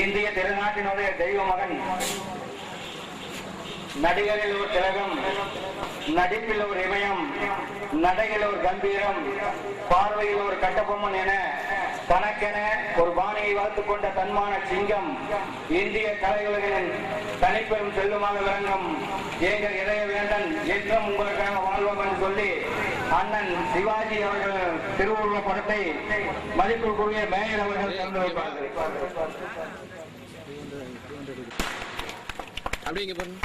இந்திய திருநாட்டினுடைய தெய்வ மகன், நடிகரில் ஒரு திலகம், நடிப்பில் ஒரு இமயம், நடையில் ஒரு கம்பீரம், பார்வையில் ஒரு கட்டபொம்மன் என தனக்கென ஒரு பாணியை வளர்த்துக் கொண்ட தன்மான சிங்கம், இந்திய கலையுலகின் தனிப்பெரும் செல்லுமாக விளங்கும் எங்கள் இதய வேந்தன், என்றும் உங்களுக்காக வாழ்வோம் என்று சொல்லி அண்ணன் சிவாஜி அவர்கள் திருவுருவ படத்தை மதிப்புக்குரிய மேயர் அவர்கள் திறந்து வைப்பார்கள். அப்படிங்க பாருங்க.